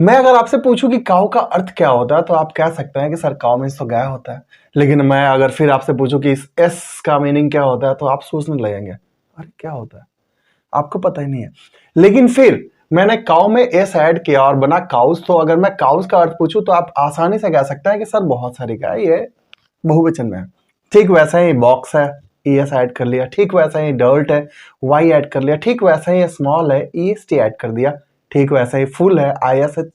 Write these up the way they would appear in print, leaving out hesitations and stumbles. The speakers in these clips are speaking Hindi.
मैं अगर आपसे पूछूं कि काऊ का अर्थ क्या होता है तो आप कह सकते हैं कि सर काऊ मीन्स तो गाय होता है। लेकिन मैं अगर फिर आपसे पूछूं कि इस एस का मीनिंग क्या होता है तो आप सोचने लगेंगे अरे क्या होता है, आपको पता ही नहीं है। लेकिन फिर मैंने काऊ में एस ऐड किया और बना काउस, तो अगर मैं काउस का अर्थ पूछूं तो आप आसानी से कह सकते हैं कि सर बहुत सारी गाय, ये बहुवचन में है। ठीक वैसा ही बॉक्स है, ई एस ऐड कर लिया। ठीक वैसा ही डर्ट है, वाई ऐड कर लिया। ठीक वैसा ही स्मॉल है, ई एस टी ऐड कर दिया। ठीक वैसा ही फुल है, आई एस एच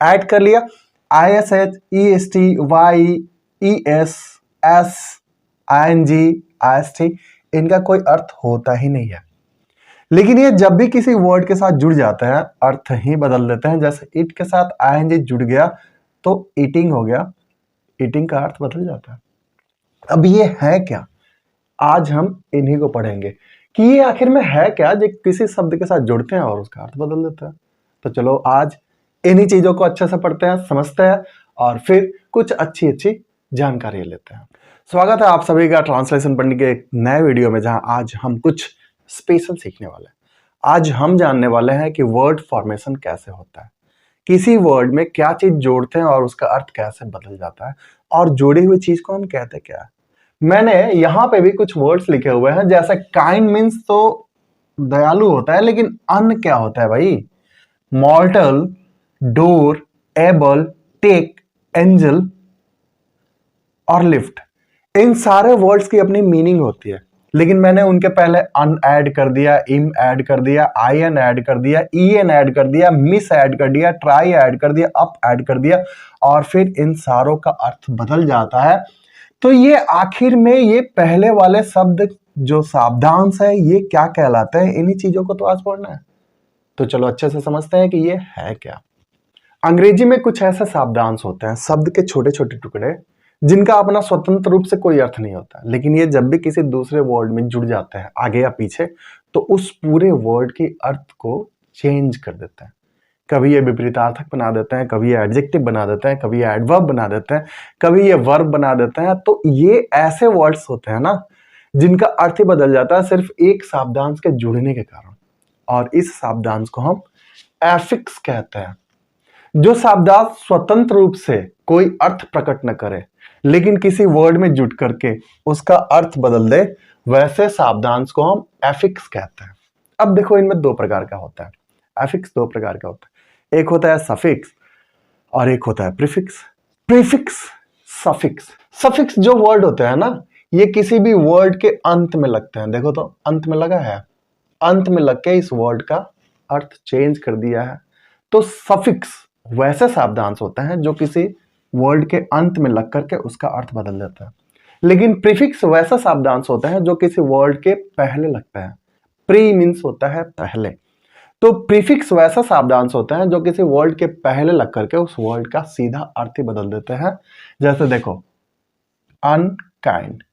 ऐड कर लिया। I S H, E S T, Y, E S, S, I N G, I S T, इनका कोई अर्थ होता ही नहीं है। लेकिन ये जब भी किसी वर्ड के साथ जुड़ जाते हैं अर्थ ही बदल देते हैं। जैसे इट के साथ आई एन जी जुड़ गया तो ईटिंग हो गया, ईटिंग का अर्थ बदल जाता है। अब ये है क्या, आज हम इन्हीं को पढ़ेंगे कि ये आखिर में है क्या जो किसी शब्द के साथ जुड़ते हैं और उसका अर्थ बदल देता है। तो चलो आज इन्हीं चीजों को अच्छे से पढ़ते हैं, समझते हैं और फिर कुछ अच्छी अच्छी जानकारी लेते हैं। स्वागत है आप सभी का ट्रांसलेशन पढ़ने के एक नए वीडियो में, जहां आज हम कुछ स्पेशल सीखने वाले हैं। आज हम जानने वाले हैं कि वर्ड फॉर्मेशन कैसे होता है, किसी वर्ड में क्या चीज जोड़ते हैं और उसका अर्थ कैसे बदल जाता है, और जोड़ी हुई चीज को हम कहते क्या है। मैंने यहां पे भी कुछ वर्ड्स लिखे हुए हैं, जैसे काइंड मीन्स तो दयालु होता है, लेकिन अन क्या होता है भाई? Mortal, door, able, take, angel और लिफ्ट, इन सारे वर्ड्स की अपनी मीनिंग होती है। लेकिन मैंने उनके पहले अन ऐड कर दिया, इम ऐड कर दिया, आई एन ऐड कर दिया, ई एन ऐड कर दिया, मिस ऐड कर दिया, ट्राई ऐड कर दिया, अप ऐड कर दिया, और फिर इन सारों का अर्थ बदल जाता है। तो ये आखिर में ये पहले वाले शब्द जो शब्दांश है ये क्या कहलाते हैं, इन्हीं चीजों को तो आज पढ़ना है। तो चलो अच्छे से समझते हैं कि ये है क्या। अंग्रेजी में कुछ ऐसे शब्दांश होते हैं, शब्द के छोटे छोटे टुकड़े, जिनका अपना स्वतंत्र रूप से कोई अर्थ नहीं होता, लेकिन ये जब भी किसी दूसरे वर्ड में जुड़ जाते हैं आगे या पीछे तो उस पूरे वर्ड के अर्थ को चेंज कर देते हैं। कभी ये विपरीतार्थक बना देते हैं, कभी ये एडजेक्टिव बना देते हैं, कभी ये एडवर्ब बना देते हैं, कभी ये वर्ब बना देते हैं। तो ये ऐसे वर्ड्स होते हैं ना जिनका अर्थ ही बदल जाता है सिर्फ एक शब्दांश के जुड़ने के कारण, और इस शब्दांश को हम एफिक्स कहते हैं। जो शब्दांश स्वतंत्र रूप से कोई अर्थ प्रकट न करे लेकिन किसी वर्ड में जुट करके उसका अर्थ बदल दे, वैसे शब्दांश को हम एफिक्स कहते हैं। अब देखो इनमें दो प्रकार का होता है, एफिक्स दो प्रकार का होता है। एक होता है सफिक्स और एक होता है प्रीफिक्स। Prefix, suffix. सफिक्स जो वर्ड होते हैं ना, ये किसी भी वर्ड के अंत में लगते हैं। देखो तो अंत में लगा है, अंत में लग के इस वर्ड का अर्थ चेंज कर दिया है। तो सफिक्स वैसे शब्दांश होते हैं जो किसी वर्ड के अंत में लग करके उसका अर्थ बदल देता है। लेकिन प्रीफिक्स वैसा शब्दांश होता है जो किसी वर्ड के पहले लगता है। प्री मीन्स होता है पहले, तो प्रीफिक्स वैसा शब्दांश होता है जो किसी वर्ड के पहले लग करके उस वर्ड का सीधा अर्थ ही बदल देते हैं। जैसे देखो अनकाइंड,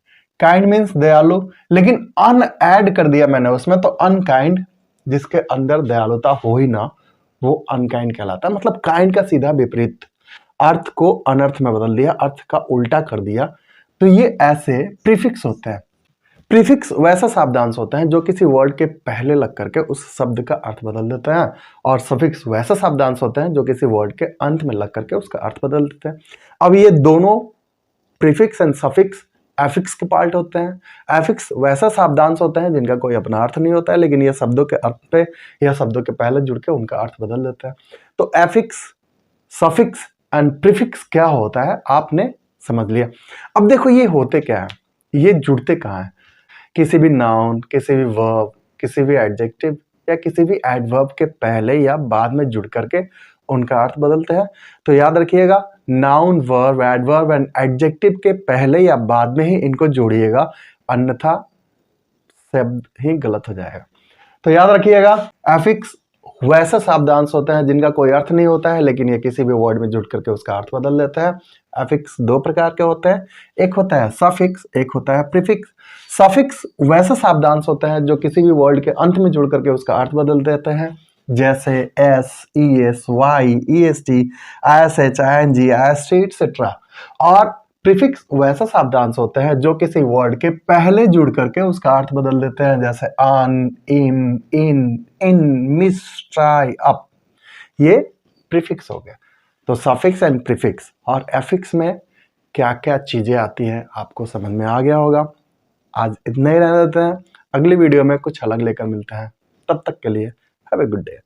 काइंड मीन्स दयालु, लेकिन अन ऐड कर दिया मैंने उसमें, तो अनकाइंड जिसके अंदर दयालुता हो ही ना वो अनकाइंड कहलाता है। मतलब काइंड का सीधा विपरीत, अर्थ को अनर्थ में बदल दिया, अर्थ का उल्टा कर दिया। तो ये ऐसे प्रीफिक्स होते हैं। प्रीफिक्स वैसा शब्दांश होता है जो किसी वर्ड के पहले लग करके उस शब्द का अर्थ बदल देता है, और सफिक्स वैसा शब्दांश होता है जो किसी वर्ड के अंत में लग करके उसका अर्थ बदल देते हैं। अब ये दोनों प्रीफिक्स एंड सफिक्स एफिक्स के पार्ट होते हैं। एफिक्स वैसा शब्दांश होता है जिनका कोई अपना अर्थ नहीं होता है, लेकिन ये शब्दों के अर्थ पे या शब्दों के पहले जुड़ के उनका अर्थ बदल देता है। तो एफिक्स, सफिक्स एंड प्रीफिक्स क्या होता है आपने समझ लिया। अब देखो ये होते क्या है, ये जुड़ते कहाँ हैं? किसी भी नाउन, किसी भी वर्ब, किसी भी एडजेक्टिव या किसी भी एडवर्ब के पहले या बाद में जुड़ करके उनका अर्थ बदलते हैं। तो याद रखिएगा, noun, verb, adverb and adjective के पहले या बाद में ही इनको जोड़िएगा, अन्यथा शब्द ही गलत हो जाएगा। तो याद रखिएगा, एफिक्स वैसे शब्दांश होते हैं जिनका कोई अर्थ नहीं होता है, लेकिन ये किसी भी वर्ड में जुड़ करके उसका अर्थ बदल देता है। एफिक्स दो प्रकार के होते हैं, एक होता है सफिक्स, एक होता है प्रीफिक्स। सफिक्स वैसे शब्दांश होते हैं जो किसी भी वर्ड के अंत में जुड़ करके उसका अर्थ बदल देते हैं, जैसे S, E S, Y, E S T, I S H, I N G, I S T etcetera. और प्रीफिक्स वैसा शब्दांश होते हैं जो किसी वर्ड के पहले जुड़ करके उसका अर्थ बदल देते हैं, जैसे अन, इम, इन, मिस, ट्राई, अप। ये प्रीफिक्स हो गया। तो सफिक्स एंड प्रीफिक्स और एफिक्स में क्या क्या चीजें आती हैं आपको समझ में आ गया होगा। आज इतना ही रहने देते हैं, अगली वीडियो में कुछ अलग लेकर मिलते हैं। तब तक के लिए हैव ए गुड डे।